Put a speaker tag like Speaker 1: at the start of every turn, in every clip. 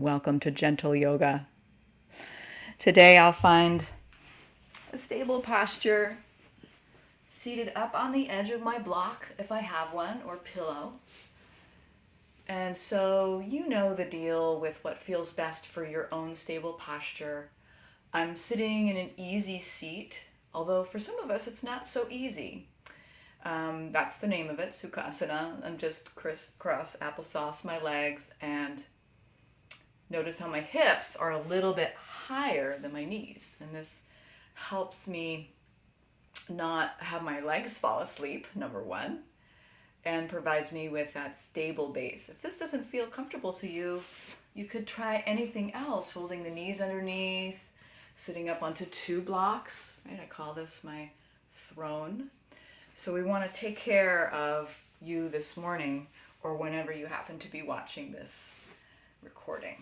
Speaker 1: Welcome to Gentle Yoga. Today I'll find a stable posture seated up on the edge of my block, if I have one, or pillow. And so you know the deal with what feels best for your own stable posture. I'm sitting in an easy seat, although for some of us it's not so easy. That's the name of it, Sukhasana. I'm just crisscross applesauce my legs, and notice how my hips are a little bit higher than my knees. And this helps me not have my legs fall asleep, number one, and provides me with that stable base. If this doesn't feel comfortable to you, you could try anything else, folding the knees underneath, sitting up onto two blocks. Right? I call this my throne. So we want to take care of you this morning, or whenever you happen to be watching this recording.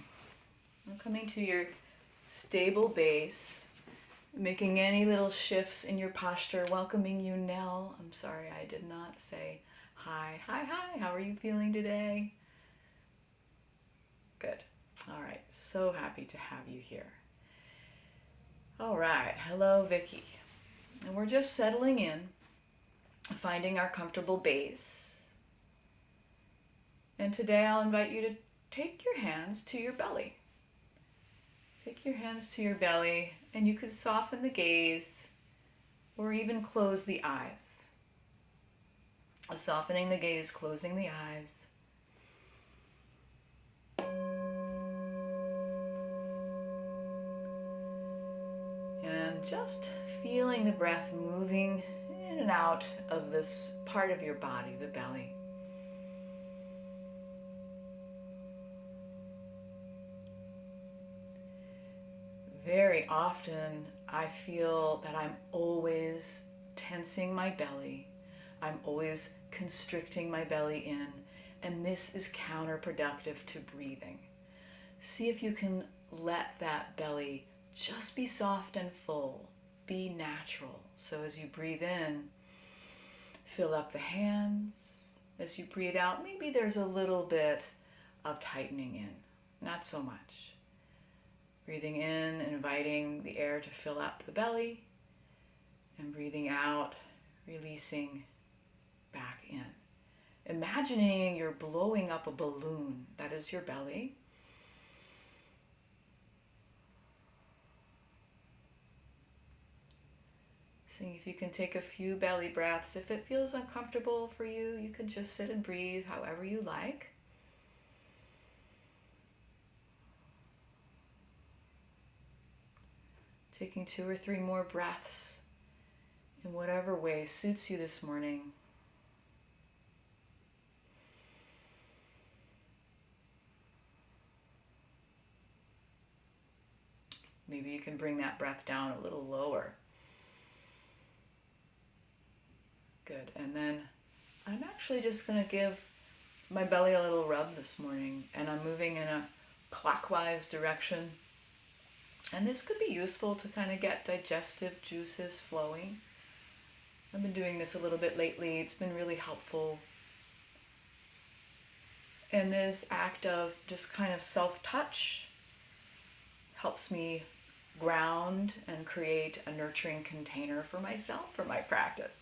Speaker 1: I'm coming to your stable base, making any little shifts in your posture, welcoming you, Nell. I'm sorry I did not say hi. Hi, how are you feeling today? Good. All right, so happy to have you here. All right, hello, Vicky. And we're just settling in, finding our comfortable base. And today I'll invite you to take your hands to your belly. Take your hands to your belly, and you could soften the gaze or even close the eyes. Softening the gaze, closing the eyes. And just feeling the breath moving in and out of this part of your body, the belly. Very often I feel that I'm always tensing my belly. I'm always constricting my belly in, and this is counterproductive to breathing. See if you can let that belly just be soft and full, be natural. So as you breathe in, fill up the hands. As you breathe out, maybe there's a little bit of tightening in, not so much. Breathing in, inviting the air to fill up the belly, and breathing out, releasing back in. Imagining you're blowing up a balloon. That is your belly. Seeing if you can take a few belly breaths. If it feels uncomfortable for you, you can just sit and breathe however you like. Taking 2 or 3 more breaths in whatever way suits you this morning. Maybe you can bring that breath down a little lower. Good. And then I'm actually just going to give my belly a little rub this morning, and I'm moving in a clockwise direction. And this could be useful to kind of get digestive juices flowing. I've been doing this a little bit lately. It's been really helpful. And this act of just kind of self-touch helps me ground and create a nurturing container for myself, for my practice.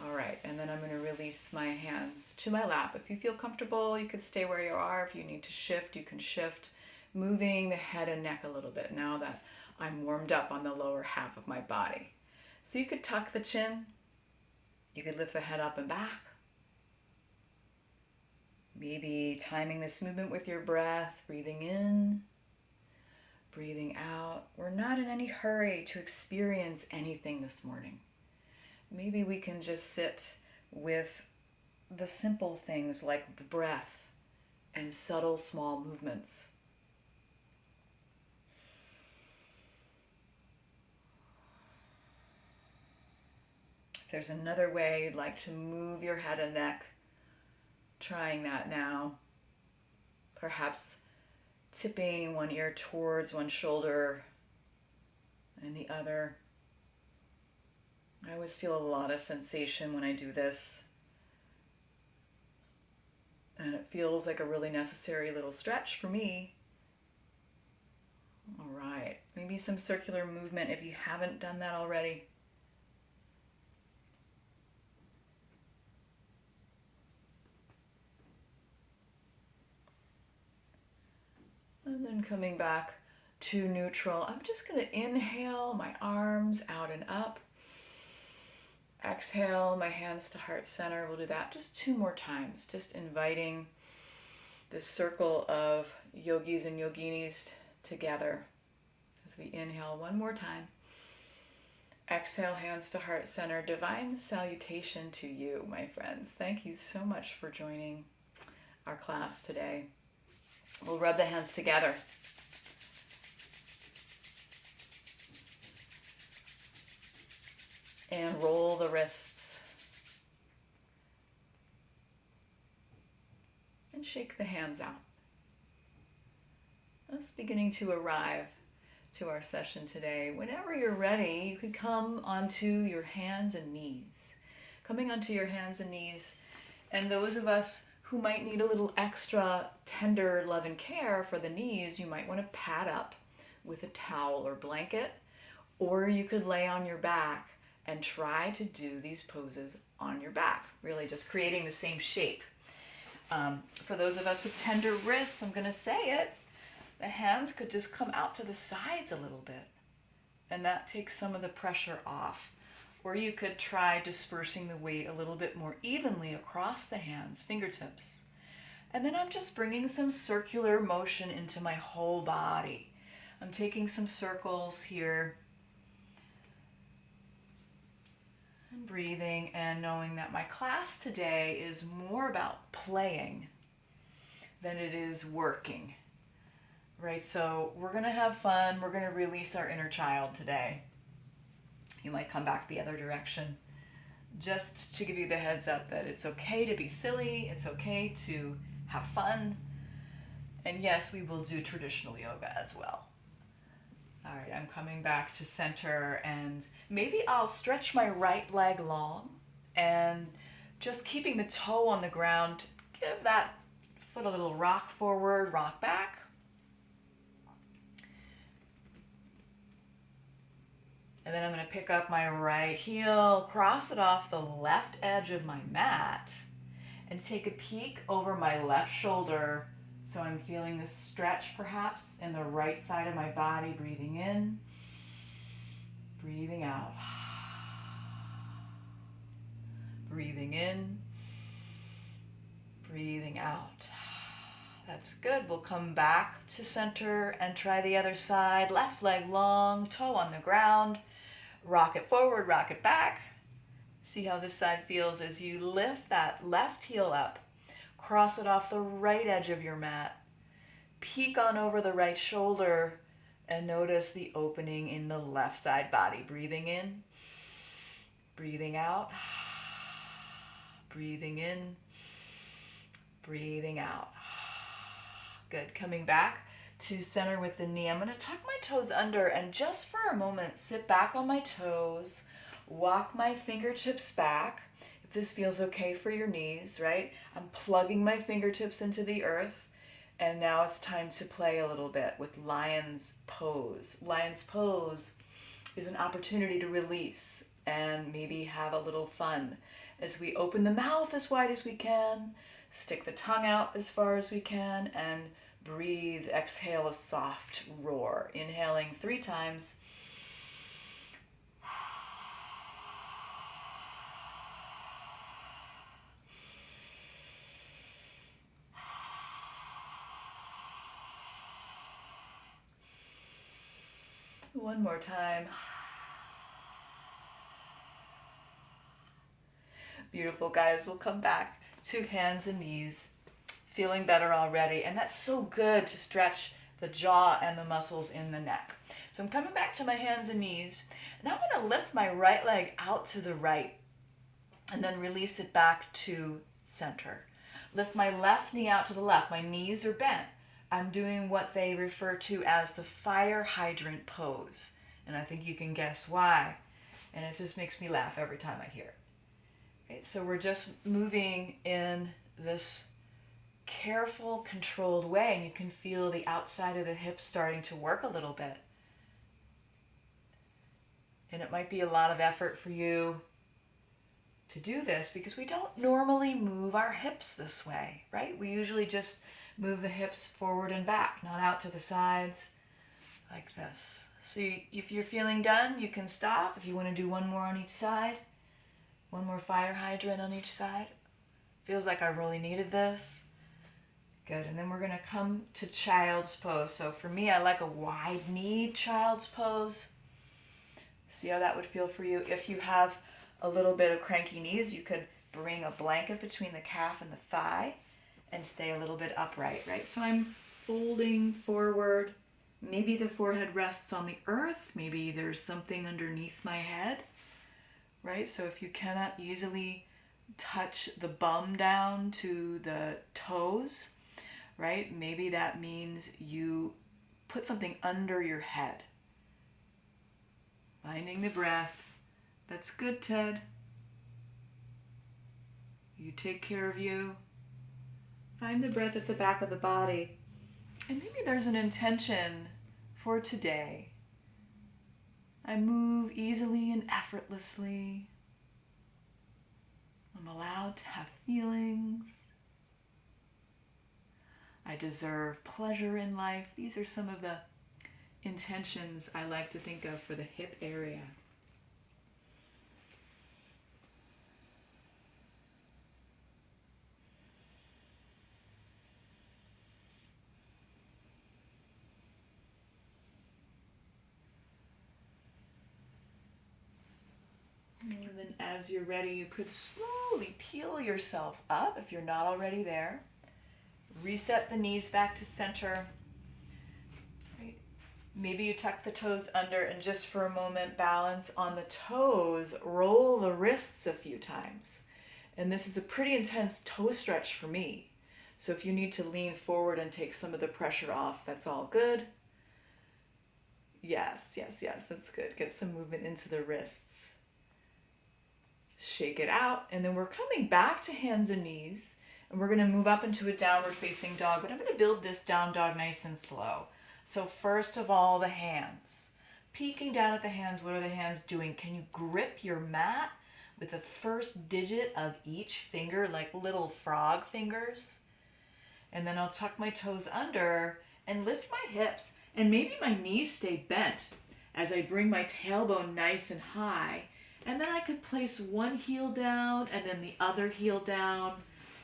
Speaker 1: All right, and then I'm going to release my hands to my lap. If you feel comfortable, you could stay where you are. If you need to shift, you can shift, moving the head and neck a little bit now that I'm warmed up on the lower half of my body. So you could tuck the chin. You could lift the head up and back. Maybe timing this movement with your breath, breathing in, breathing out. We're not in any hurry to experience anything this morning. Maybe we can just sit with the simple things like breath and subtle small movements. If there's another way you'd like to move your head and neck, trying that now. Perhaps tipping one ear towards one shoulder and the other. I always feel a lot of sensation when I do this. And it feels like a really necessary little stretch for me. All right, maybe some circular movement if you haven't done that already. And then coming back to neutral, I'm just going to inhale my arms out and up. Exhale my hands to heart center. We'll do that just 2 more times, just inviting this circle of yogis and yoginis together as we inhale 1 more time. Exhale, hands to heart center. Divine salutation to you, my friends. Thank you so much for joining our class today. We'll rub the hands together. And roll the wrists. And shake the hands out. That's beginning to arrive to our session today. Whenever you're ready, you can come onto your hands and knees. Coming onto your hands and knees. And those of us who might need a little extra tender love and care for the knees, you might want to pad up with a towel or blanket, or you could lay on your back and try to do these poses on your back, really just creating the same shape. For those of us with tender wrists, I'm going to say it, the hands could just come out to the sides a little bit, and that takes some of the pressure off. Or you could try dispersing the weight a little bit more evenly across the hands, fingertips. And then I'm just bringing some circular motion into my whole body. I'm taking some circles here. And breathing and knowing that my class today is more about playing than it is working. Right? So we're going to have fun. We're going to release our inner child today. You might come back the other direction. Just to give you the heads up that it's okay to be silly. It's okay to have fun. And yes, we will do traditional yoga as well. All right, I'm coming back to center, and maybe I'll stretch my right leg long and just keeping the toe on the ground, give that foot a little rock forward, rock back. And then I'm going to pick up my right heel, cross it off the left edge of my mat, and take a peek over my left shoulder. So I'm feeling this stretch perhaps in the right side of my body, breathing in, breathing out. Breathing in, breathing out. That's good. We'll come back to center and try the other side. Left leg long, toe on the ground. Rock it forward, rock it back. See how this side feels as you lift that left heel up. Cross it off the right edge of your mat. Peek on over the right shoulder and notice the opening in the left side body. Breathing in, breathing out, breathing in, breathing out. Good. Coming back to center with the knee. I'm going to tuck my toes under and just for a moment sit back on my toes, walk my fingertips back. If this feels okay for your knees, right? I'm plugging my fingertips into the earth, and now it's time to play a little bit with lion's pose. Lion's pose is an opportunity to release and maybe have a little fun as we open the mouth as wide as we can, stick the tongue out as far as we can, and breathe. Exhale a soft roar. Inhaling 3 times. One more time. Beautiful, guys. We'll come back to hands and knees. Feeling better already, and that's so good to stretch the jaw and the muscles in the neck. So I'm coming back to my hands and knees, and I'm going to lift my right leg out to the right and then release it back to center. Lift my left knee out to the left. My knees are bent. I'm doing what they refer to as the fire hydrant pose, and I think you can guess why, and it just makes me laugh every time I hear it. Okay, so we're just moving in this careful, controlled way, and you can feel the outside of the hips starting to work a little bit. And it might be a lot of effort for you to do this because we don't normally move our hips this way, right? We usually just move the hips forward and back, not out to the sides like this. So if you're feeling done, you can stop. If you want to do one more on each side, one more fire hydrant on each side. Feels like I really needed this. Good. And then we're going to come to child's pose. So for me, I like a wide knee child's pose. See how that would feel for you. If you have a little bit of cranky knees, you could bring a blanket between the calf and the thigh and stay a little bit upright, right? So I'm folding forward. Maybe the forehead rests on the earth. Maybe there's something underneath my head, right? So if you cannot easily touch the bum down to the toes, right? Maybe that means you put something under your head. Finding the breath. That's good, Ted. You take care of you. Find the breath at the back of the body. And maybe there's an intention for today. I move easily and effortlessly. I'm allowed to have feelings. I deserve pleasure in life. These are some of the intentions I like to think of for the hip area. And then as you're ready, you could slowly peel yourself up if you're not already there. Reset the knees back to center. Right. Maybe you tuck the toes under and just for a moment balance on the toes. Roll the wrists a few times. And this is a pretty intense toe stretch for me. So if you need to lean forward and take some of the pressure off, that's all good. Yes, that's good. Get some movement into the wrists. Shake it out, and then we're coming back to hands and knees, and we're going to move up into a downward facing dog, but I'm going to build this down dog nice and slow. So first of all, the hands. Peeking down at the hands, what are the hands doing? Can you grip your mat with the first digit of each finger, like little frog fingers? And then I'll tuck my toes under and lift my hips, and maybe my knees stay bent as I bring my tailbone nice and high. And then I could place one heel down and then the other heel down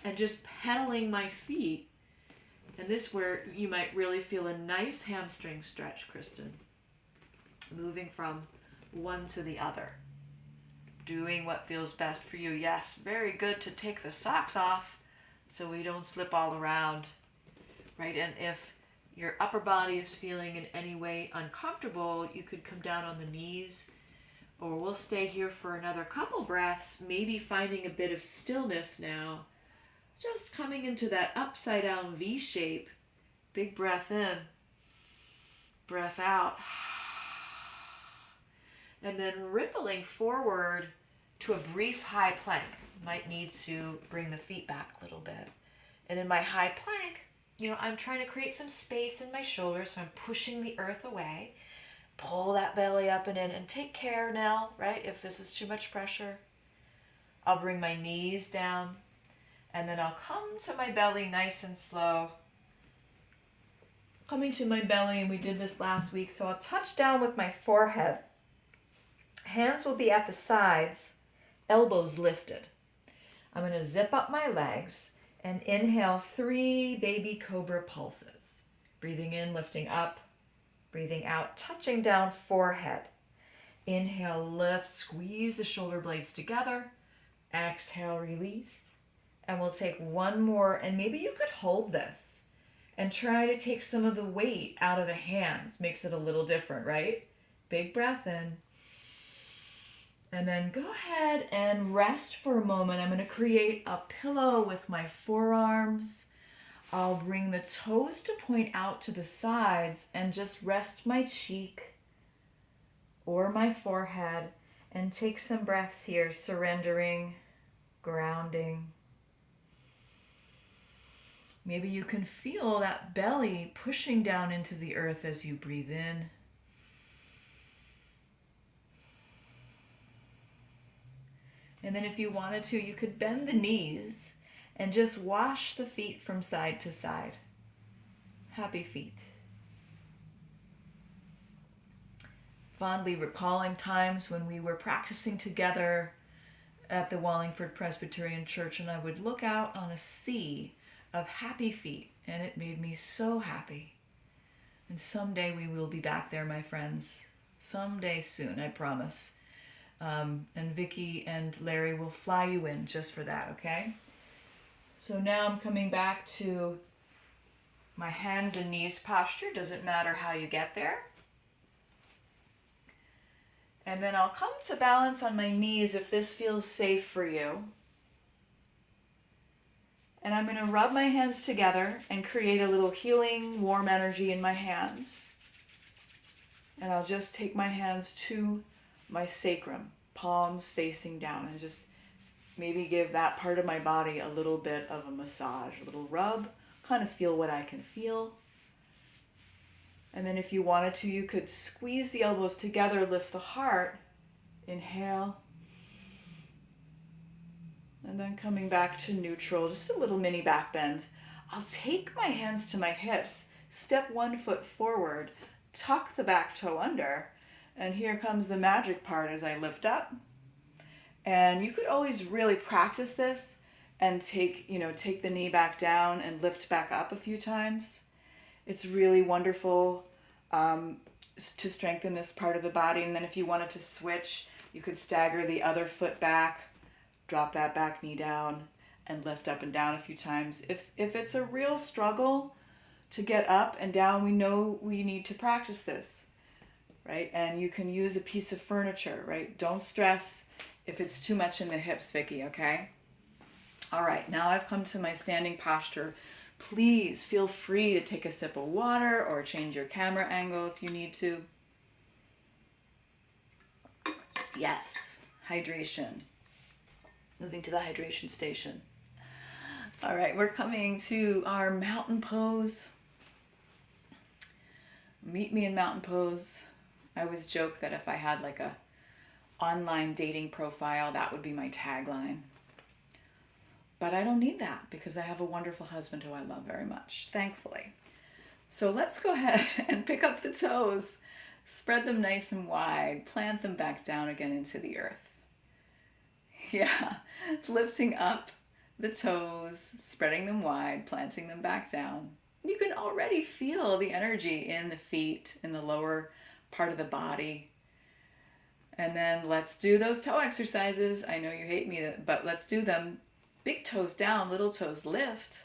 Speaker 1: and just pedaling my feet. And this is where you might really feel a nice hamstring stretch, Kristen. Moving from one to the other. Doing what feels best for you. Yes, very good to take the socks off so we don't slip all around, right? And if your upper body is feeling in any way uncomfortable, you could come down on the knees. Or we'll stay here for another couple breaths, maybe finding a bit of stillness now. Just coming into that upside down V shape. Big breath in, breath out. And then rippling forward to a brief high plank. Might need to bring the feet back a little bit. And in my high plank, I'm trying to create some space in my shoulders, so I'm pushing the earth away. Pull that belly up and in, and take care now, right? If this is too much pressure, I'll bring my knees down, and then I'll come to my belly nice and slow. Coming to my belly, and we did this last week, so I'll touch down with my forehead. Hands will be at the sides, elbows lifted. I'm going to zip up my legs and inhale 3 baby cobra pulses. Breathing in, lifting up. Breathing out, touching down forehead. Inhale, lift, squeeze the shoulder blades together. Exhale, release. And we'll take one more, and maybe you could hold this and try to take some of the weight out of the hands. Makes it a little different, right? Big breath in. And then go ahead and rest for a moment. I'm going to create a pillow with my forearms. I'll bring the toes to point out to the sides and just rest my cheek or my forehead and take some breaths here, surrendering, grounding. Maybe you can feel that belly pushing down into the earth as you breathe in. And then if you wanted to, you could bend the knees and just wash the feet from side to side. Happy feet. Fondly recalling times when we were practicing together at the Wallingford Presbyterian Church, and I would look out on a sea of happy feet, and it made me so happy. And someday we will be back there, my friends. Someday soon, I promise. And Vicky and Larry will fly you in just for that, okay? So now I'm coming back to my hands and knees posture. Doesn't matter how you get there. And then I'll come to balance on my knees if this feels safe for you. And I'm going to rub my hands together and create a little healing, warm energy in my hands. And I'll just take my hands to my sacrum, palms facing down, and just maybe give that part of my body a little bit of a massage, a little rub, kind of feel what I can feel. And then if you wanted to, you could squeeze the elbows together, lift the heart, inhale, and then coming back to neutral, just a little mini back bend. I'll take my hands to my hips, step one foot forward, tuck the back toe under, and here comes the magic part as I lift up. And you could always really practice this and take the knee back down and lift back up a few times. It's really wonderful to strengthen this part of the body. And then if you wanted to switch, you could stagger the other foot back, drop that back knee down, and lift up and down a few times. If it's a real struggle to get up and down, we know we need to practice this, right? And you can use a piece of furniture, right? Don't stress if it's too much in the hips, Vicky, okay? All right, now I've come to my standing posture. Please feel free to take a sip of water or change your camera angle if you need to. Yes, hydration. Moving to the hydration station. All right, we're coming to our mountain pose. Meet me in mountain pose. I always joke that if I had like a online dating profile, that would be my tagline. But I don't need that because I have a wonderful husband who I love very much, thankfully. So let's go ahead and pick up the toes. Spread them nice and wide. Plant them back down again into the earth. Yeah, lifting up the toes, spreading them wide, planting them back down. You can already feel the energy in the feet, in the lower part of the body. And then let's do those toe exercises. I know you hate me, but let's do them. Big toes down, little toes lift.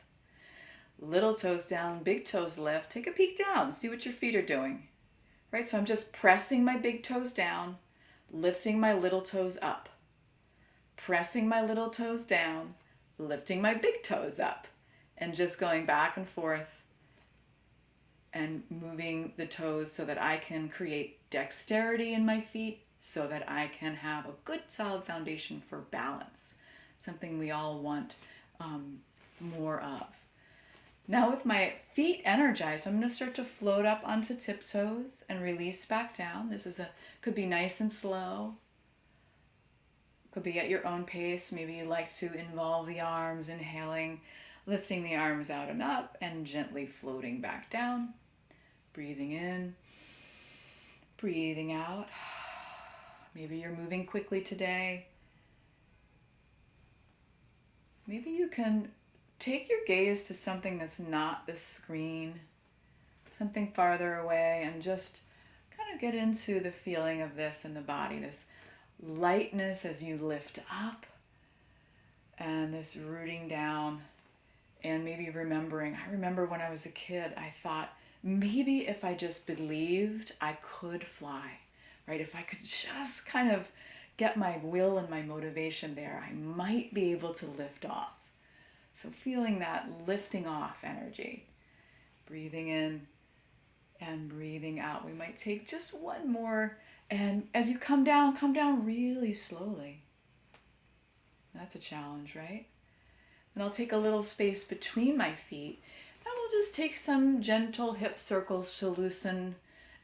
Speaker 1: Little toes down, big toes lift. Take a peek down, see what your feet are doing. Right, so I'm just pressing my big toes down, lifting my little toes up. Pressing my little toes down, lifting my big toes up. And just going back and forth and moving the toes so that I can create dexterity in my feet, so that I can have a good solid foundation for balance. Something we all want more of. Now with my feet energized, I'm going to start to float up onto tiptoes and release back down. This could be nice and slow. Could be at your own pace. Maybe you like to involve the arms, inhaling, lifting the arms out and up, and gently floating back down. Breathing in, breathing out. Maybe you're moving quickly today. Maybe you can take your gaze to something that's not the screen, something farther away, and just kind of get into the feeling of this in the body, this lightness as you lift up, and this rooting down, and maybe remembering. I remember when I was a kid, I thought maybe if I just believed I could fly, right? If I could just kind of get my will and my motivation there, I might be able to lift off. So feeling that lifting off energy, breathing in and breathing out. We might take just one more, and as you come down really slowly. That's a challenge, right? And I'll take a little space between my feet, and we'll just take some gentle hip circles to loosen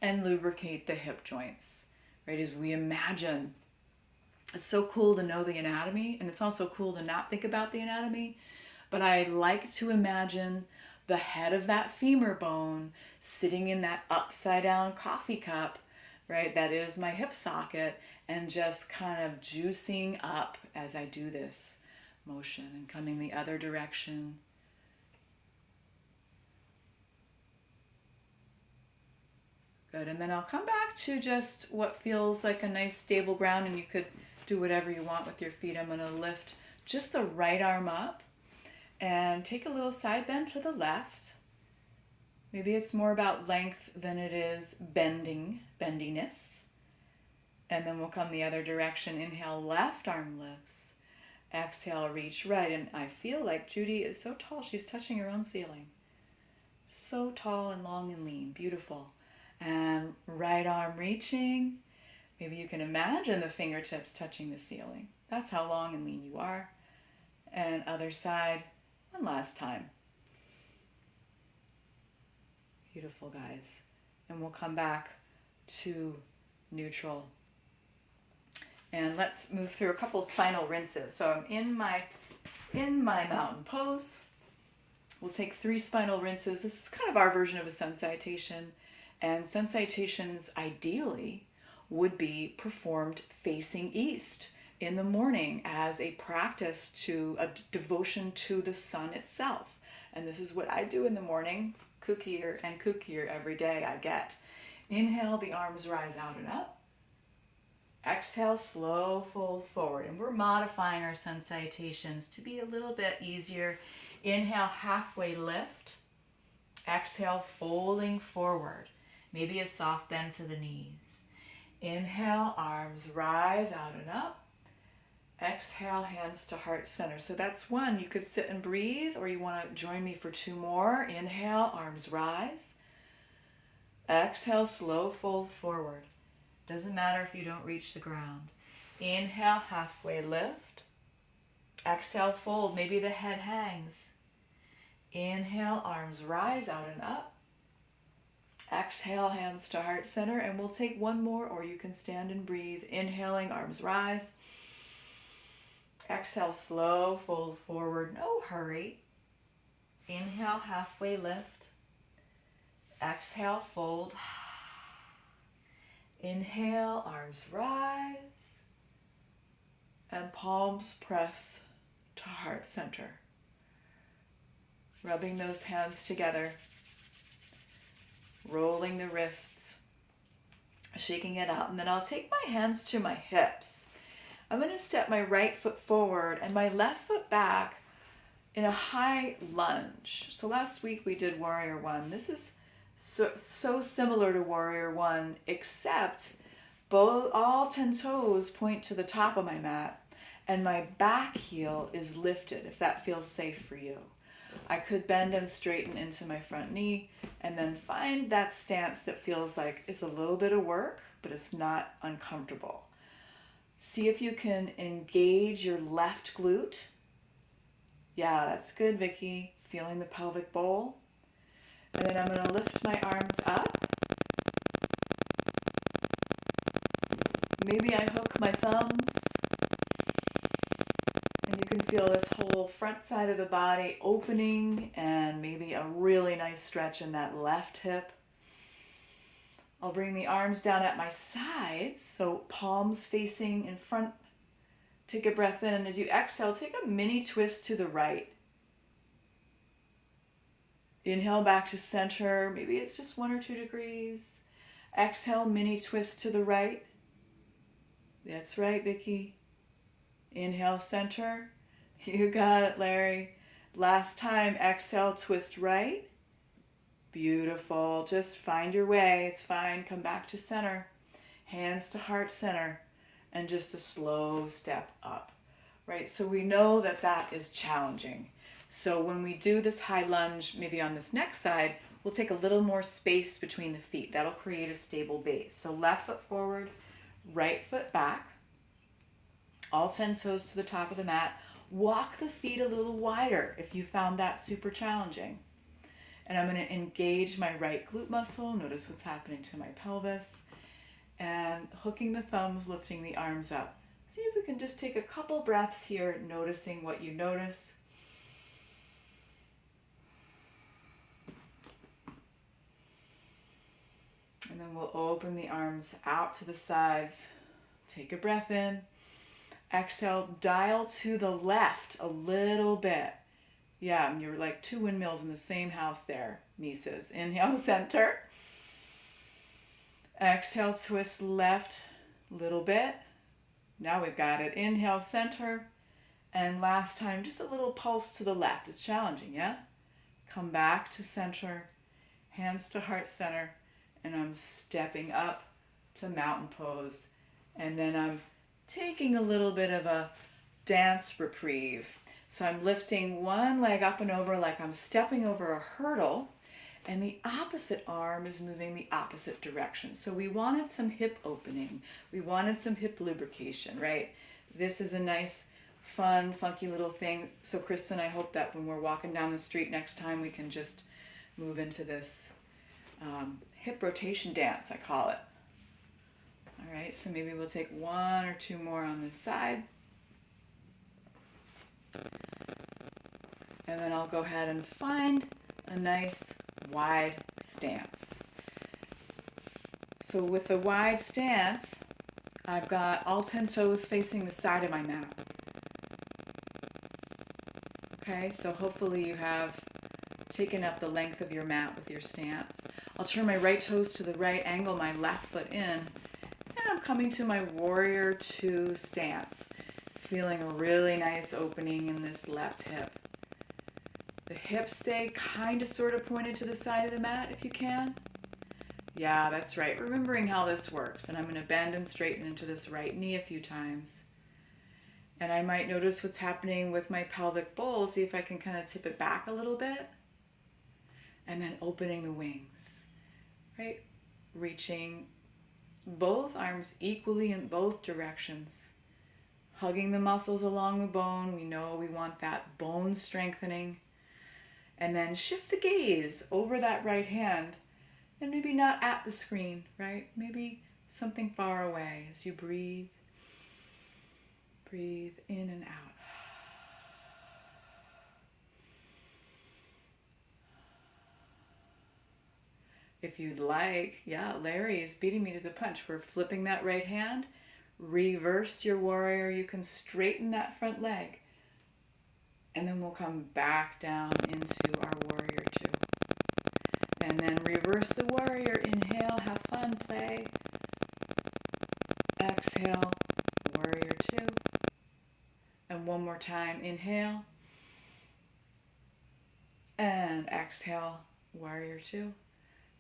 Speaker 1: and lubricate the hip joints, right? As we imagine. It's so cool to know the anatomy, and it's also cool to not think about the anatomy, but I like to imagine the head of that femur bone sitting in that upside down coffee cup, right? That is my hip socket, and just kind of juicing up as I do this motion and coming the other direction. Good, and then I'll come back to just what feels like a nice stable ground, and you could do whatever you want with your feet. I'm going to lift just the right arm up and take a little side bend to the left. Maybe it's more about length than it is bendiness. And then we'll come the other direction. Inhale, left arm lifts. Exhale, reach right. And I feel like Judy is so tall, she's touching her own ceiling. So tall and long and lean. Beautiful. And right arm reaching. Maybe you can imagine the fingertips touching the ceiling. That's how long and lean you are. And other side. One last time. Beautiful, guys. And we'll come back to neutral. And let's move through a couple spinal rinses. So I'm in my mountain pose. We'll take 3 spinal rinses. This is kind of our version of a sun salutation. And sun salutations ideally would be performed facing east in the morning as a practice to a devotion to the sun itself. And this is what I do in the morning, kookier and kookier every day I get. Inhale, the arms rise out and up. Exhale, slow fold forward. And we're modifying our sun salutations to be a little bit easier. Inhale, halfway lift. Exhale, folding forward. Maybe a soft bend to the knees. Inhale, arms rise out and up. Exhale, hands to heart center. So that's one. You could sit and breathe, or you want to join me for 2 more. Inhale, arms rise. Exhale, slow fold forward. Doesn't matter if you don't reach the ground. Inhale, halfway lift. Exhale, fold. Maybe the head hangs. Inhale, arms rise out and up. Exhale, hands to heart center. And we'll take 1 more, or you can stand and breathe. Inhaling, arms rise. Exhale, slow fold forward. No hurry. Inhale, halfway lift. Exhale, fold. Inhale, arms rise. And palms press to heart center. Rubbing those hands together. Rolling the wrists. Shaking it out. And then I'll take my hands to my hips. I'm going to step my right foot forward and my left foot back in a high lunge. So last week we did Warrior One. This is so similar to Warrior One, except all 10 toes point to the top of my mat and my back heel is lifted, if that feels safe for you. I could bend and straighten into my front knee and then find that stance that feels like it's a little bit of work, but it's not uncomfortable. See if you can engage your left glute. Yeah, that's good, Vicky. Feeling the pelvic bowl. And then I'm going to lift my arms up. Maybe I hook my thumbs. And you can feel this whole front side of the body opening, and maybe a really nice stretch in that left hip. I'll bring the arms down at my sides, so palms facing in front. Take a breath in, and as you exhale, take a mini twist to the right. Inhale back to center. Maybe it's just 1 or 2 degrees. Exhale, mini twist to the right. That's right, Vicky. Inhale, center. You got it, Larry. Last time, exhale, twist right. Beautiful. Just find your way. It's fine. Come back to center. Hands to heart center. And just a slow step up. Right? So we know that that is challenging. So when we do this high lunge, maybe on this next side, we'll take a little more space between the feet. That'll create a stable base. So left foot forward, right foot back. All 10 toes to the top of the mat. Walk the feet a little wider if you found that super challenging. And I'm going to engage my right glute muscle. Notice what's happening to my pelvis. And hooking the thumbs, lifting the arms up. See if we can just take a couple breaths here, noticing what you notice. And then we'll open the arms out to the sides. Take a breath in. Exhale, dial to the left a little bit. Yeah, you're like two windmills in the same house there, nieces. Inhale, center. Exhale, twist left a little bit. Now we've got it. Inhale, center. And last time, just a little pulse to the left. It's challenging, yeah? Come back to center. Hands to heart center. And I'm stepping up to mountain pose. And then I'm taking a little bit of a dance reprieve. So I'm lifting one leg up and over like I'm stepping over a hurdle, and the opposite arm is moving the opposite direction. So we wanted some hip opening. We wanted some hip lubrication, right? This is a nice, fun, funky little thing. So Kristen, I hope that when we're walking down the street next time, we can just move into this hip rotation dance, I call it. All right, so maybe we'll take one or two more on this side. And then I'll go ahead and find a nice wide stance. So with the wide stance, I've got all 10 toes facing the side of my mat. Okay, so hopefully you have taken up the length of your mat with your stance. I'll turn my right toes to the right, angle my left foot in, and I'm coming to my warrior two stance, feeling a really nice opening in this left hip. The hips stay kind of sort of pointed to the side of the mat if you can. Yeah, that's right. Remembering how this works. And I'm going to bend and straighten into this right knee a few times. And I might notice what's happening with my pelvic bowl. See if I can kind of tip it back a little bit. And then opening the wings. Right? Reaching both arms equally in both directions. Hugging the muscles along the bone. We know we want that bone strengthening. And then shift the gaze over that right hand. And maybe not at the screen, right? Maybe something far away as you breathe. Breathe in and out. If you'd like, yeah, Larry is beating me to the punch. We're flipping that right hand. Reverse your warrior. You can straighten that front leg. And then we'll come back down into our warrior two. And then reverse the warrior. Inhale, have fun, play. Exhale, warrior two. And one more time, inhale. And exhale, warrior two.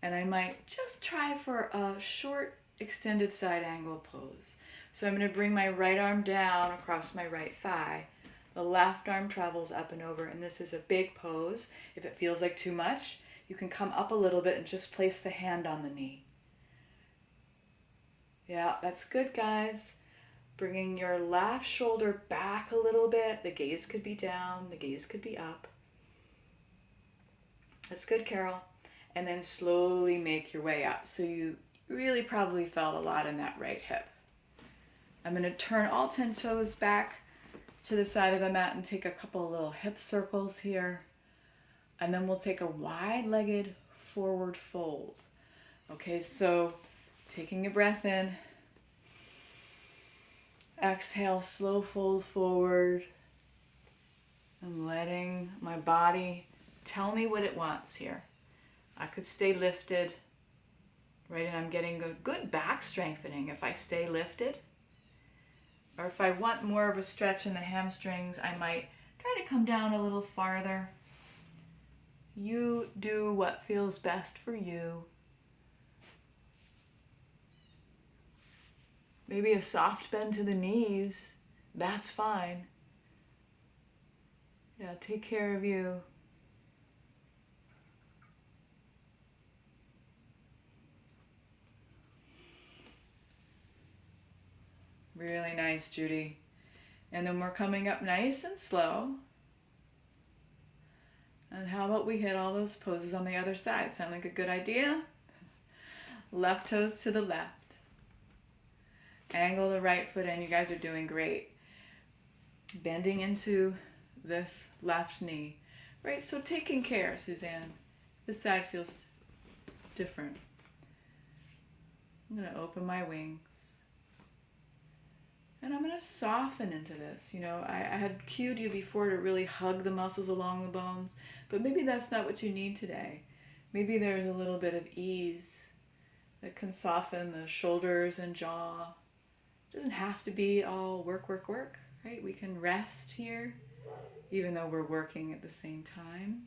Speaker 1: And I might just try for a short extended side angle pose. So I'm going to bring my right arm down across my right thigh. The left arm travels up and over, and this is a big pose. If it feels like too much, you can come up a little bit and just place the hand on the knee. Yeah, that's good, guys. Bringing your left shoulder back a little bit. The gaze could be down, the gaze could be up. That's good, Carol. And then slowly make your way up. So you really probably felt a lot in that right hip. I'm going to turn all 10 toes back to the side of the mat and take a couple of little hip circles here. And then we'll take a wide-legged forward fold. Okay, so taking a breath in. Exhale, slow fold forward. I'm letting my body tell me what it wants here. I could stay lifted, right? And I'm getting good back strengthening if I stay lifted. Or if I want more of a stretch in the hamstrings, I might try to come down a little farther. You do what feels best for you. Maybe a soft bend to the knees, that's fine. Yeah, take care of you. Really nice, Judy. And then we're coming up nice and slow. And how about we hit all those poses on the other side? Sound like a good idea? Left toes to the left. Angle the right foot in. You guys are doing great. Bending into this left knee. Right, so taking care, Suzanne. This side feels different. I'm going to open my wings. And I'm going to soften into this. You know, I had cued you before to really hug the muscles along the bones, but maybe that's not what you need today. Maybe there's a little bit of ease that can soften the shoulders and jaw. It doesn't have to be all work, work, work, right? We can rest here, even though we're working at the same time.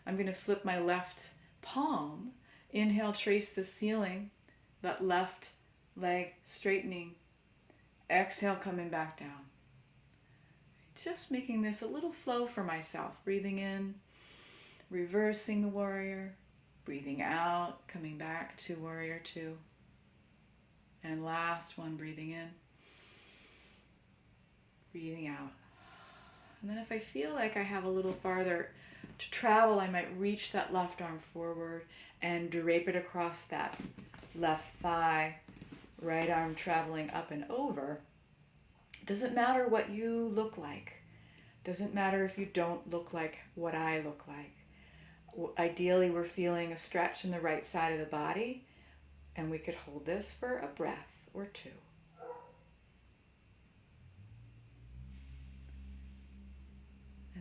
Speaker 1: I'm going to flip my left palm. Inhale, trace the ceiling. That left leg straightening. Exhale, coming back down. Just making this a little flow for myself. Breathing in, reversing the warrior. Breathing out, coming back to warrior two. And last one, breathing in. Breathing out. And then if I feel like I have a little farther to travel, I might reach that left arm forward and drape it across that left thigh. Right arm traveling up and over. Doesn't matter what you look like. Doesn't matter if you don't look like what I look like. Ideally, we're feeling a stretch in the right side of the body, and we could hold this for a breath or two.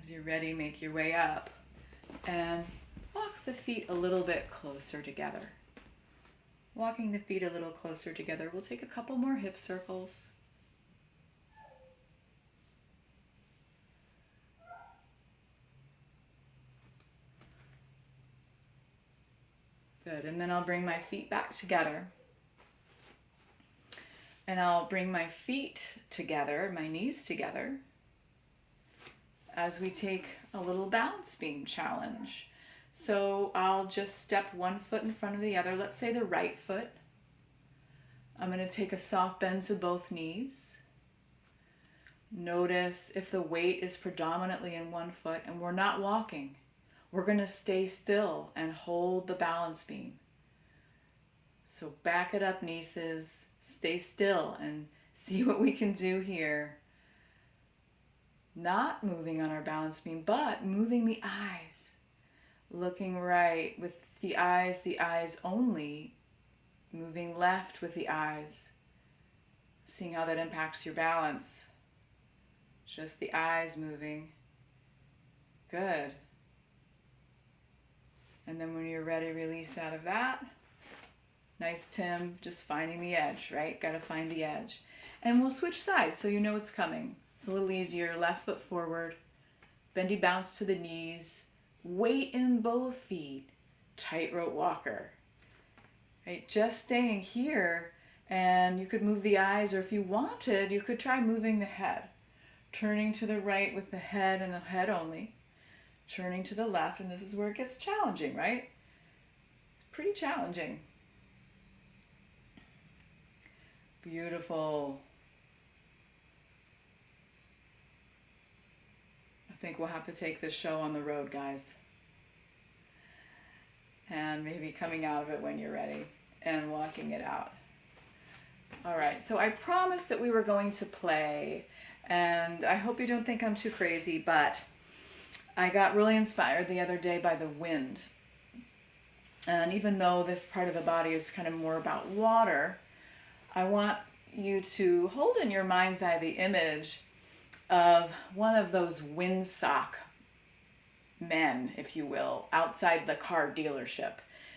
Speaker 1: As you're ready, make your way up and walk the feet a little bit closer together. Walking the feet a little closer together. We'll take a couple more hip circles. Good, and then I'll bring my feet back together. And I'll bring my feet together, my knees together, as we take a little balance beam challenge. So I'll just step one foot in front of the other, let's say the right foot. I'm going to take a soft bend to both knees. Notice if the weight is predominantly in one foot and we're not walking. We're going to stay still and hold the balance beam. So back it up, nieces. Stay still and see what we can do here. Not moving on our balance beam, but moving the eyes. Looking right with the eyes only. Moving left with the eyes. Seeing how that impacts your balance. Just the eyes moving. Good. And then when you're ready, release out of that. Nice, Tim, just finding the edge, right? Got to find the edge. And we'll switch sides so you know what's coming. It's a little easier. Left foot forward. Bendy bounce to the knees. Weight in both feet. Tightrope walker. Right? Just staying here, and you could move the eyes, or if you wanted, you could try moving the head. Turning to the right with the head and the head only. Turning to the left, and this is where it gets challenging, right? It's pretty challenging. Beautiful. I think we'll have to take this show on the road, guys. And maybe coming out of it when you're ready and walking it out. All right, so I promised that we were going to play, and I hope you don't think I'm too crazy, but I got really inspired the other day by the wind. And even though this part of the body is kind of more about water, I want you to hold in your mind's eye the image of one of those windsock men, if you will, outside the car dealership.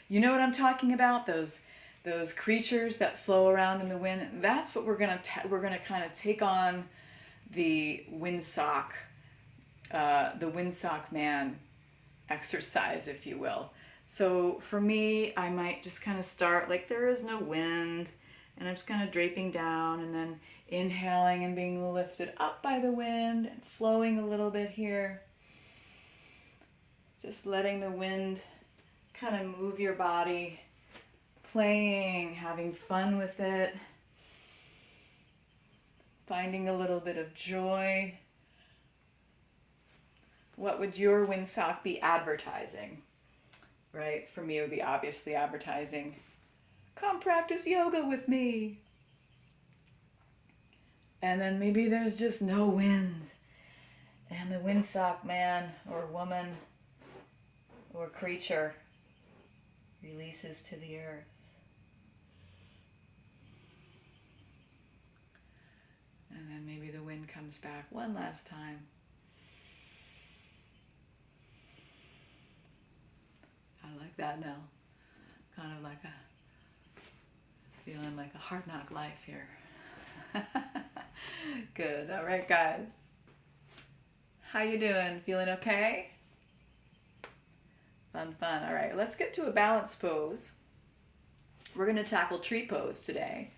Speaker 1: You know what I'm talking about? Those creatures that flow around in the wind. That's what we're gonna kind of take on the windsock man exercise, if you will. So for me, I might just kind of start like there is no wind, and I'm just kind of draping down and then inhaling and being lifted up by the wind and flowing a little bit here. Just letting the wind kind of move your body, playing, having fun with it. finding a little bit of joy. What would your windsock be advertising? Right? For me, it would be obviously advertising, come practice yoga with me. And then maybe there's just no wind. And the windsock man or woman or creature releases to the earth. And then maybe the wind comes back one last time. I like that now. Kind of like feeling like a hard knock life here. Good. All right, guys. How you doing? Feeling okay? Fun. All right, let's get to a balance pose. We're going to tackle tree pose today.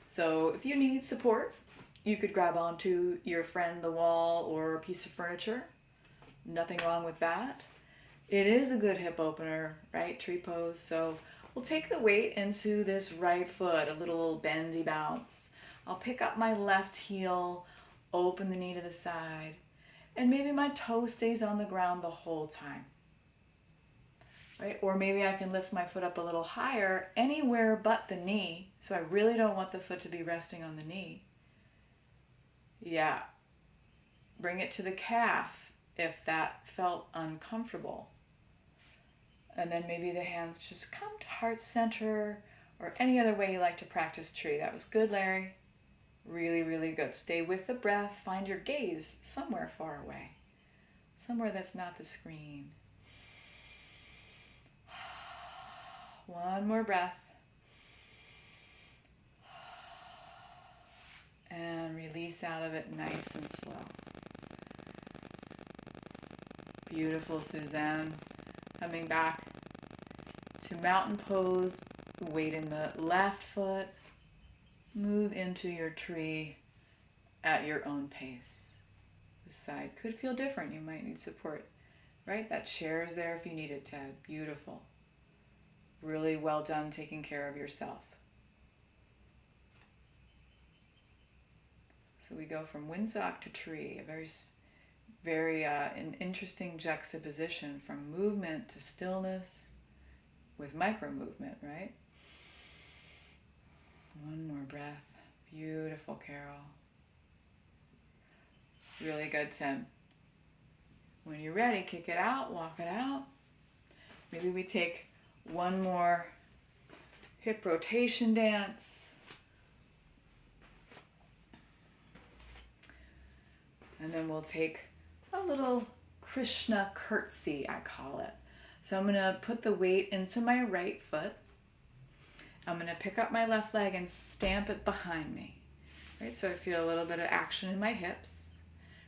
Speaker 1: So if you need support, you could grab onto your friend, the wall, or a piece of furniture. Nothing wrong with that. It is a good hip opener, right? Tree pose. So we'll take the weight into this right foot, a little bendy bounce. I'll pick up my left heel, open the knee to the side, and maybe my toe stays on the ground the whole time. Right? Or maybe I can lift my foot up a little higher, anywhere but the knee. So I really don't want the foot to be resting on the knee. Yeah. Bring it to the calf if that felt uncomfortable. And then maybe the hands just come to heart center, or any other way you like to practice tree. That was good, Larry. Really, really good. Stay with the breath. Find your gaze somewhere far away. Somewhere that's not the screen. One more breath. And release out of it nice and slow. Beautiful, Suzanne. Coming back to mountain pose. Weight in the left foot. Move into your tree at your own pace. The side could feel different. You might need support. Right? That chair is there if you need it, Ted. Beautiful. Really well done taking care of yourself. So we go from windsock to tree, a very an interesting juxtaposition from movement to stillness with micro movement, right? One more breath. Beautiful, Carol. Really good, Tim. When you're ready, kick it out, walk it out. Maybe we take one more hip rotation dance. And then we'll take a little Krishna curtsy, I call it. So I'm going to put the weight into my right foot. I'm going to pick up my left leg and stamp it behind me. Right, so I feel a little bit of action in my hips.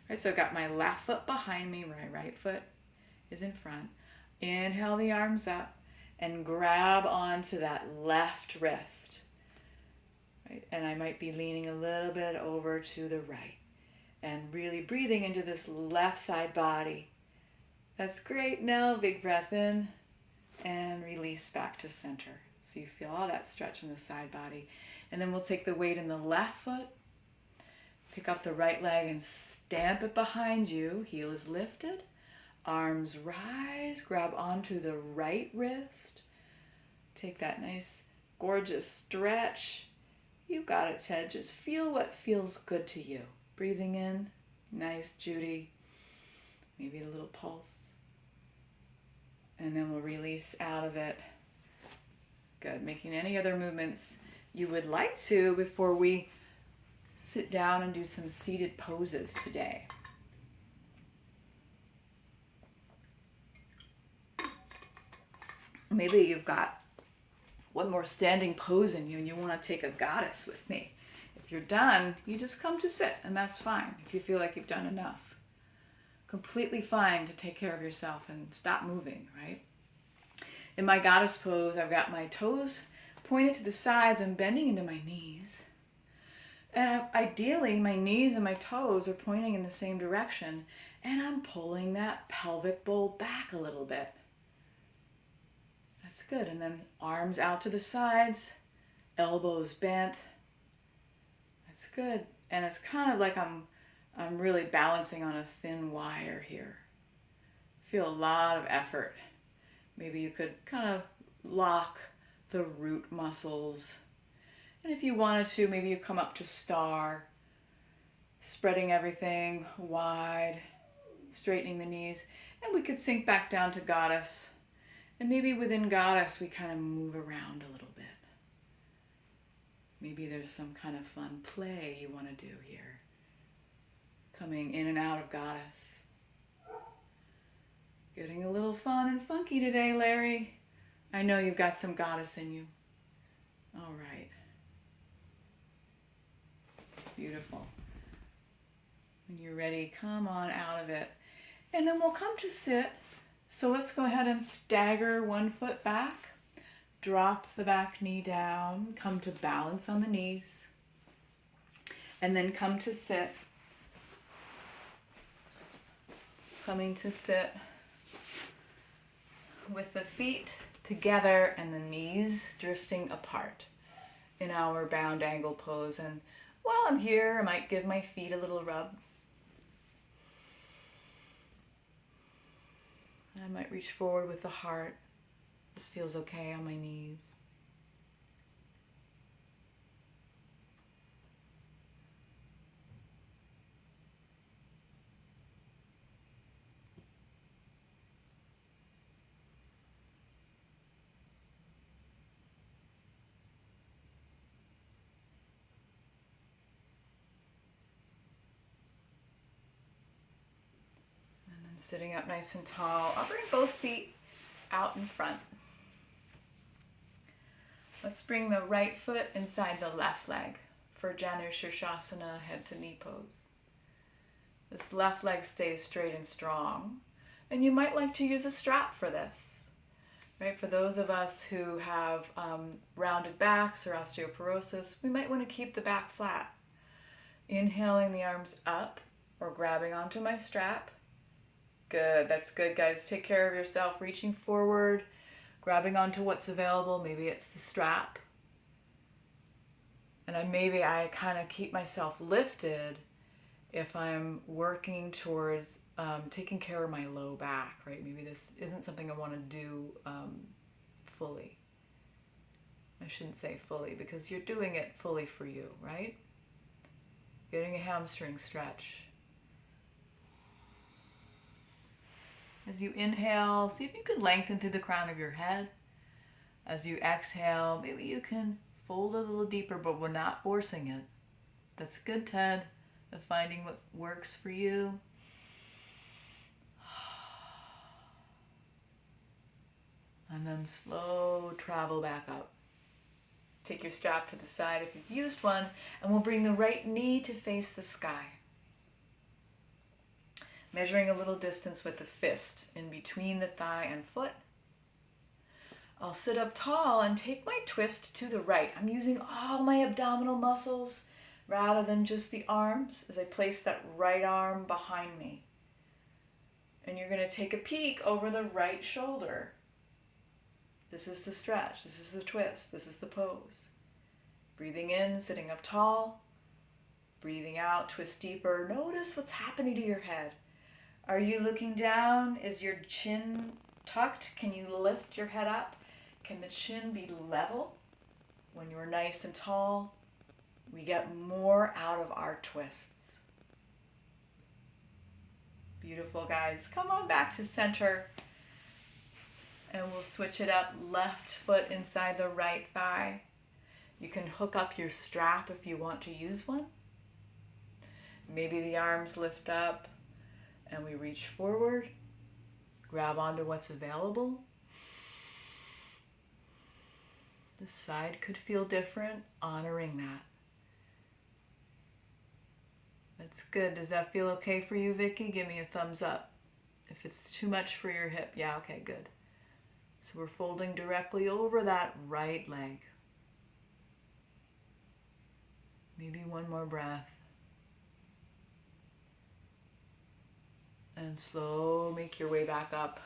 Speaker 1: Right, so I've got my left foot behind me, my right foot is in front. Inhale the arms up and grab onto that left wrist. Right, and I might be leaning a little bit over to the right. And really breathing into this left side body. That's great. Now big breath in and release back to center. So you feel all that stretch in the side body. And then we'll take the weight in the left foot, pick up the right leg and stamp it behind you. Heel is lifted, arms rise, grab onto the right wrist. Take that nice, gorgeous stretch. You got it, Ted. Just feel what feels good to you. Breathing in, nice, Judy. Maybe a little pulse. And then we'll release out of it. Good. Making any other movements you would like to before we sit down and do some seated poses today. Maybe you've got one more standing pose in you and you want to take a goddess with me. If you're done, you just come to sit, and that's fine if you feel like you've done enough. Completely fine to take care of yourself and stop moving, right? In my goddess pose, I've got my toes pointed to the sides. I'm bending into my knees. And ideally, my knees and my toes are pointing in the same direction, and I'm pulling that pelvic bowl back a little bit. That's good. And then arms out to the sides, elbows bent. That's good. And it's kind of like I'm really balancing on a thin wire here. Feel a lot of effort. Maybe you could kind of lock the root muscles. And if you wanted to, maybe you come up to star, spreading everything wide, straightening the knees. And we could sink back down to goddess. And maybe within goddess, we kind of move around a little bit. Maybe there's some kind of fun play you want to do here. Coming in and out of goddess. Getting a little fun and funky today, Larry. I know you've got some goddess in you. All right. Beautiful. When you're ready, come on out of it. And then we'll come to sit. So let's go ahead and stagger one foot back. Drop the back knee down. Come to balance on the knees. And then come to sit. Coming to sit with the feet together and the knees drifting apart in our bound angle pose. And while I'm here, I might give my feet a little rub. I might reach forward with the heart. This feels okay on my knees. Sitting up nice and tall. I'll bring both feet out in front. Let's bring the right foot inside the left leg for Januar head to knee pose. This left leg stays straight and strong. And you might like to use a strap for this. Right? For those of us who have rounded backs or osteoporosis, we might want to keep the back flat. Inhaling the arms up or grabbing onto my strap. Good, that's good, guys. Take care of yourself, reaching forward, grabbing onto what's available. Maybe it's the strap. And maybe I kind of keep myself lifted if I'm working towards taking care of my low back, right? Maybe this isn't something I want to do fully. I shouldn't say fully because you're doing it fully for you, right? Getting a hamstring stretch. As you inhale, see if you can lengthen through the crown of your head. As you exhale, maybe you can fold a little deeper, but we're not forcing it. That's good, Ted, of finding what works for you. And then slow travel back up. Take your strap to the side if you've used one, and we'll bring the right knee to face the sky. Measuring a little distance with the fist in between the thigh and foot. I'll sit up tall and take my twist to the right. I'm using all my abdominal muscles rather than just the arms as I place that right arm behind me. And you're going to take a peek over the right shoulder. This is the stretch. This is the twist. This is the pose. Breathing in, sitting up tall. Breathing out, twist deeper. Notice what's happening to your head. Are you looking down? Is your chin tucked? Can you lift your head up? Can the chin be level? When you're nice and tall, we get more out of our twists. Beautiful, guys. Come on back to center. And we'll switch it up. Left foot inside the right thigh. You can hook up your strap if you want to use one. Maybe the arms lift up. And we reach forward, grab onto what's available. The side could feel different, honoring that. That's good. Does that feel okay for you, Vicky? Give me a thumbs up. If it's too much for your hip, yeah, okay, good. So we're folding directly over that right leg. Maybe one more breath. And slow, make your way back up.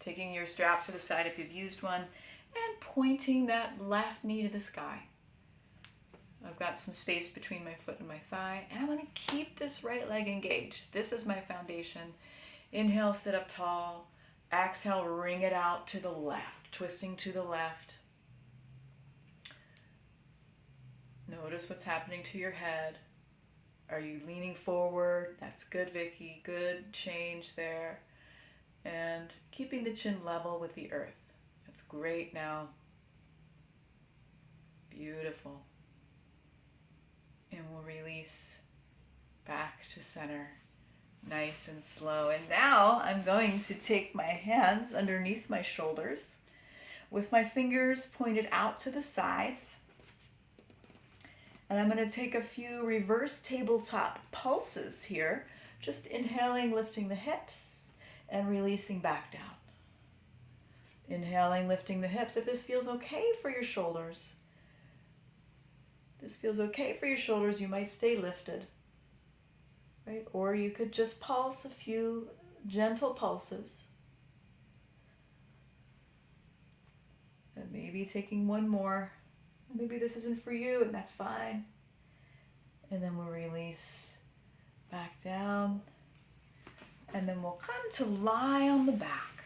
Speaker 1: Taking your strap to the side if you've used one, and pointing that left knee to the sky. I've got some space between my foot and my thigh, and I'm going to keep this right leg engaged. This is my foundation. Inhale, sit up tall. Exhale, wring it out to the left, twisting to the left. Notice what's happening to your head. Are you leaning forward? That's good, Vicky. Good change there. And keeping the chin level with the earth. That's great now. Beautiful. And we'll release back to center. Nice and slow. And now I'm going to take my hands underneath my shoulders with my fingers pointed out to the sides. And I'm going to take a few reverse tabletop pulses here. Just inhaling, lifting the hips and releasing back down. Inhaling, lifting the hips. If this feels okay for your shoulders, you might stay lifted. Right? Or you could just pulse a few gentle pulses. And maybe taking one more. Maybe this isn't for you, and that's fine. And then we'll release back down. And then we'll come to lie on the back.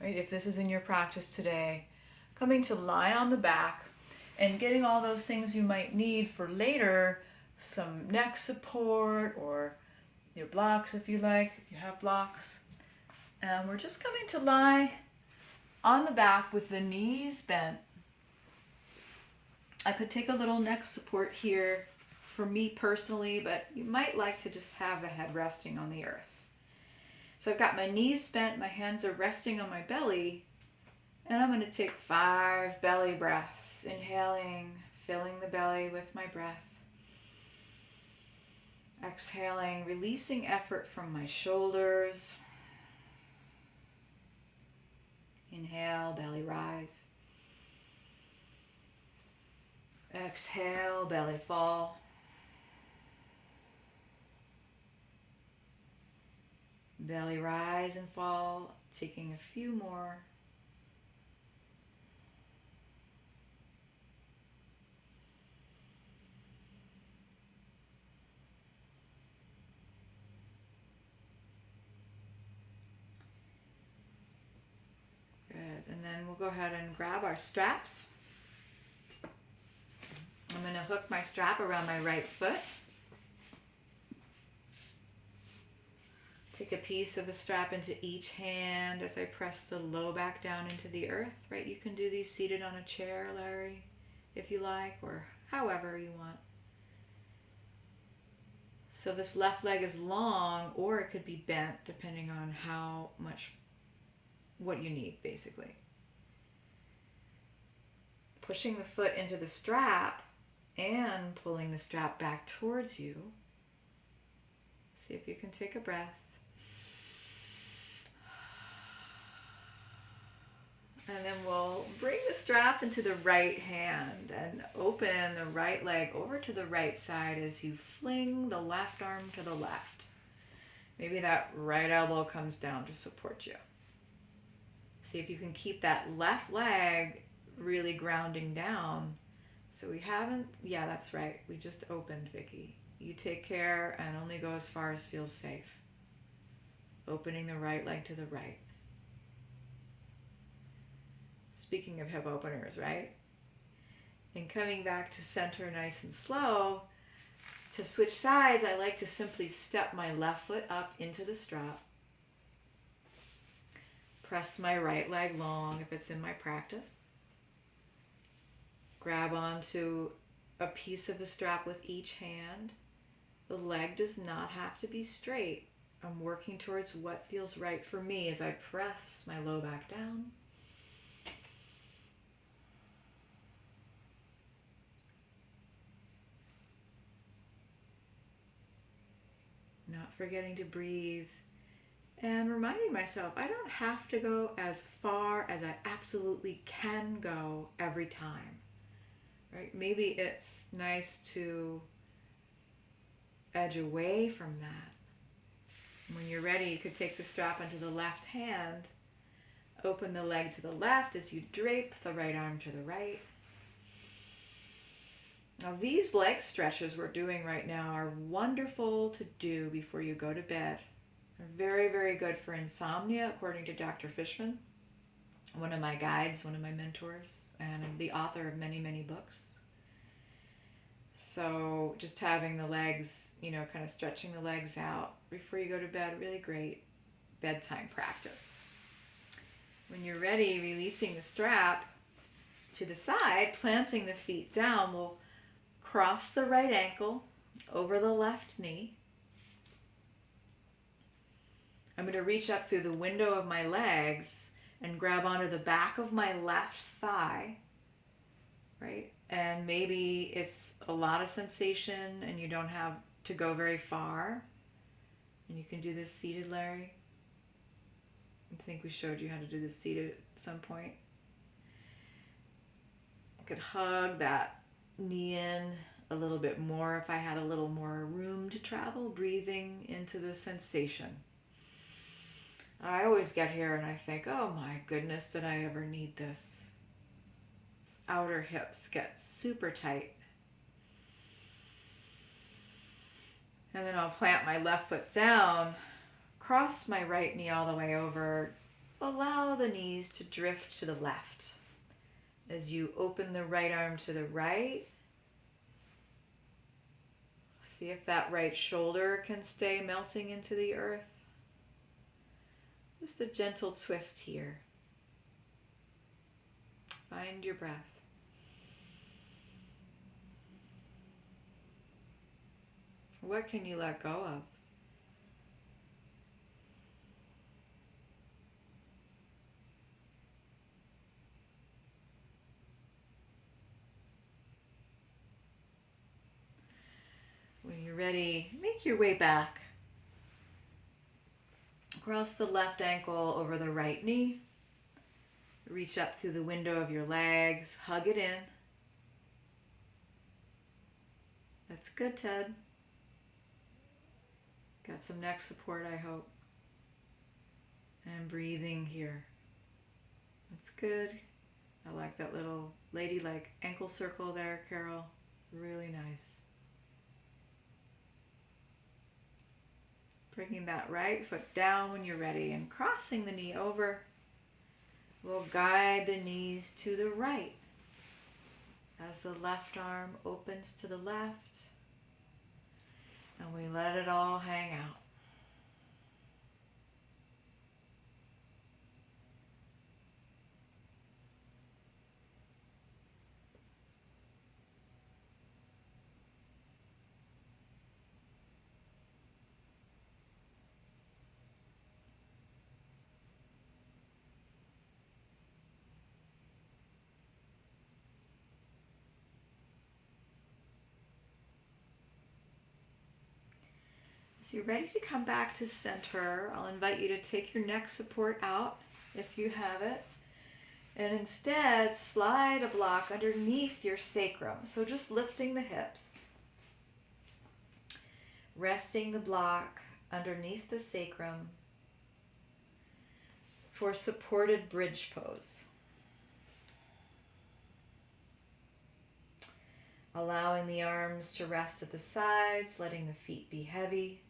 Speaker 1: Right? If this is in your practice today, coming to lie on the back and getting all those things you might need for later, some neck support or your blocks if you like, if you have blocks. And we're just coming to lie on the back with the knees bent. I could take a little neck support here for me personally, but you might like to just have the head resting on the earth. So I've got my knees bent, my hands are resting on my belly, and I'm going to take 5 belly breaths, inhaling, filling the belly with my breath. Exhaling, releasing effort from my shoulders. Inhale, belly rise. Exhale, belly fall. Belly rise and fall, taking a few more. Good, and then we'll go ahead and grab our straps. I'm going to hook my strap around my right foot. Take a piece of the strap into each hand as I press the low back down into the earth, right? You can do these seated on a chair, Larry, if you like, or however you want. So this left leg is long, or it could be bent depending on how much, what you need, basically. Pushing the foot into the strap and pulling the strap back towards you. See if you can take a breath. And then we'll bring the strap into the right hand and open the right leg over to the right side as you fling the left arm to the left. Maybe that right elbow comes down to support you. See if you can keep that left leg really grounding down. So we haven't, yeah, that's right. We just opened, Vicky. You take care and only go as far as feels safe. Opening the right leg to the right. Speaking of hip openers, right? And coming back to center nice and slow. To switch sides, I like to simply step my left foot up into the strap. Press my right leg long if it's in my practice. Grab onto a piece of the strap with each hand. The leg does not have to be straight. I'm working towards what feels right for me as I press my low back down. Not forgetting to breathe and reminding myself I don't have to go as far as I absolutely can go every time. Right? Maybe it's nice to edge away from that. When you're ready, you could take the strap into the left hand, open the leg to the left as you drape the right arm to the right. Now these leg stretches we're doing right now are wonderful to do before you go to bed. They're very, very good for insomnia, according to Dr. Fishman, one of my guides, one of my mentors, and the author of many, many books. So just having the legs, kind of stretching the legs out before you go to bed, really great bedtime practice. When you're ready, releasing the strap to the side, planting the feet down, we'll cross the right ankle over the left knee. I'm going to reach up through the window of my legs and grab onto the back of my left thigh, right? And maybe it's a lot of sensation and you don't have to go very far. And you can do this seated, Larry. I think we showed you how to do this seated at some point. I could hug that knee in a little bit more if I had a little more room to travel, breathing into the sensation. I always get here and I think, oh my goodness, did I ever need this? These outer hips get super tight. And then I'll plant my left foot down, cross my right knee all the way over, allow the knees to drift to the left. As you open the right arm to the right, see if that right shoulder can stay melting into the earth. Just a gentle twist here. Find your breath. What can you let go of? When you're ready, make your way back. Cross the left ankle over the right knee. Reach up through the window of your legs. Hug it in. That's good, Ted. Got some neck support, I hope. And breathing here. That's good. I like that little ladylike ankle circle there, Carol. Really nice. Bringing that right foot down when you're ready and crossing the knee over. We'll guide the knees to the right as the left arm opens to the left. And we let it all hang out. So you're ready to come back to center. I'll invite you to take your neck support out if you have it. And instead slide a block underneath your sacrum. So just lifting the hips. Resting the block underneath the sacrum for supported bridge pose. Allowing the arms to rest at the sides, letting the feet be heavy.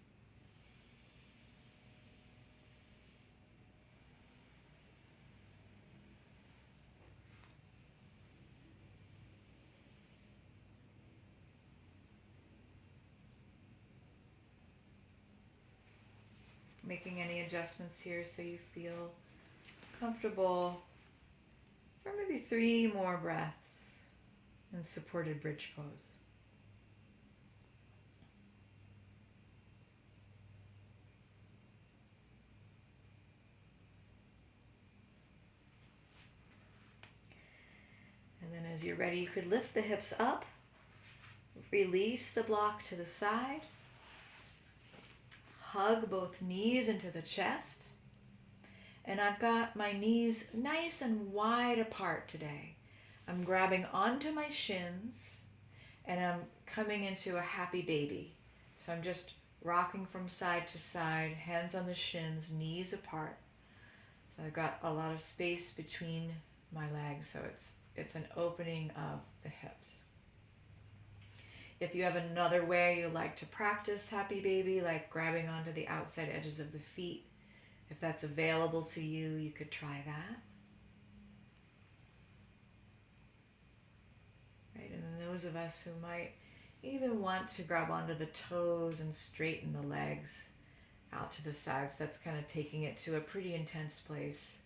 Speaker 1: Making any adjustments here so you feel comfortable for maybe 3 more breaths in supported bridge pose. And then as you're ready, you could lift the hips up, release the block to the side. Hug both knees into the chest. And I've got my knees nice and wide apart today. I'm grabbing onto my shins and I'm coming into a happy baby. So I'm just rocking from side to side, hands on the shins, knees apart. So I've got a lot of space between my legs, so it's an opening of the hips. If you have another way you like to practice happy baby, like grabbing onto the outside edges of the feet, if that's available to you, you could try that. Right, and then those of us who might even want to grab onto the toes and straighten the legs out to the sides, that's kind of taking it to a pretty intense place.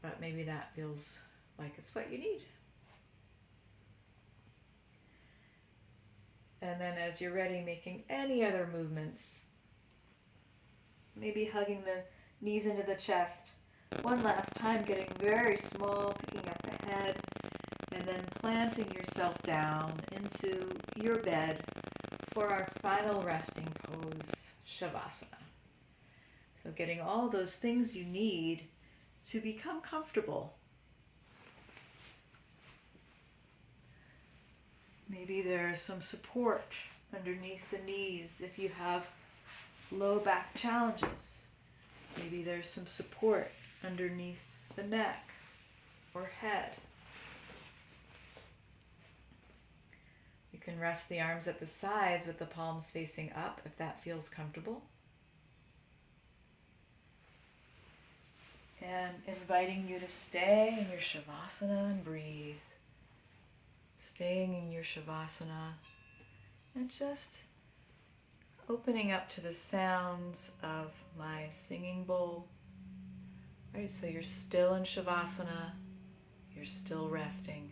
Speaker 1: But maybe that feels like it's what you need. And then as you're ready, making any other movements. Maybe hugging the knees into the chest. One last time, getting very small, picking up the head, and then planting yourself down into your bed for our final resting pose, Savasana. So getting all those things you need to become comfortable. Maybe there's some support underneath the knees if you have low back challenges. Maybe there's some support underneath the neck or head. You can rest the arms at the sides with the palms facing up if that feels comfortable. And inviting you to stay in your Shavasana and breathe. Staying in your Shavasana and just opening up to the sounds of my singing bowl. Right, so you're still in Shavasana, you're still resting.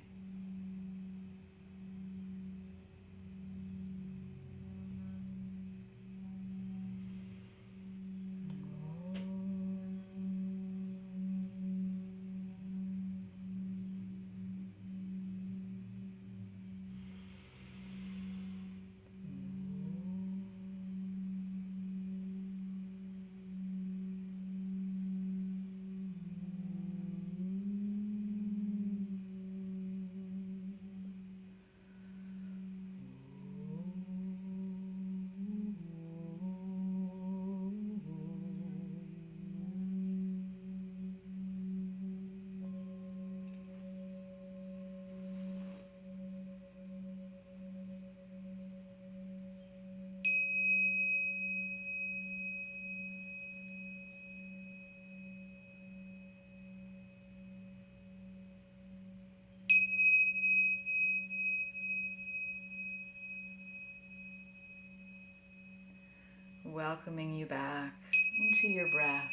Speaker 1: Welcoming you back into your breath,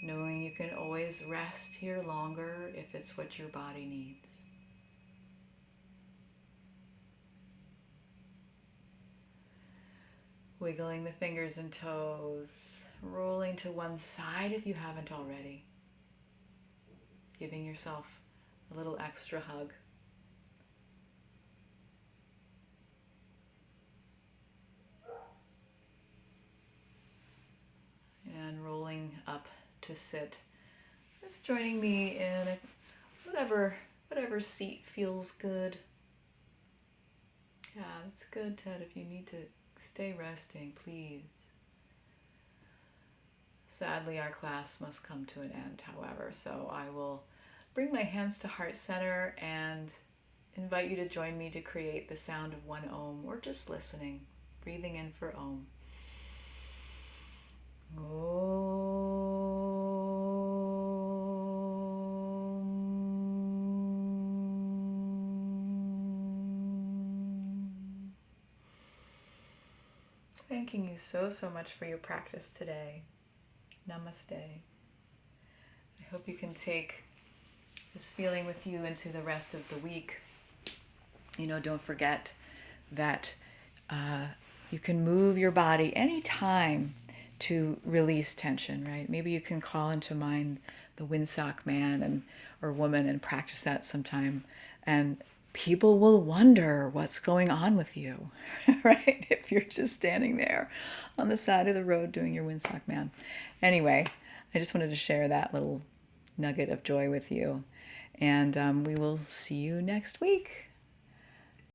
Speaker 1: knowing you can always rest here longer if it's what your body needs. Wiggling the fingers and toes, rolling to one side if you haven't already. Giving yourself a little extra hug. And rolling up to sit. Just joining me in whatever seat feels good. Yeah, it's good, Ted. If you need to stay resting, please. Sadly, our class must come to an end, however, so I will bring my hands to heart center and invite you to join me to create the sound of one Om, or just listening, breathing in for Om. Thanking you so much for your practice today. Namaste. I hope you can take this feeling with you into the rest of the week. You know, don't forget that you can move your body anytime to release tension, right? Maybe you can call into mind the windsock man or woman and practice that sometime. And people will wonder what's going on with you, right? If you're just standing there on the side of the road doing your windsock man. Anyway, I just wanted to share that little nugget of joy with you. And we will see you next week.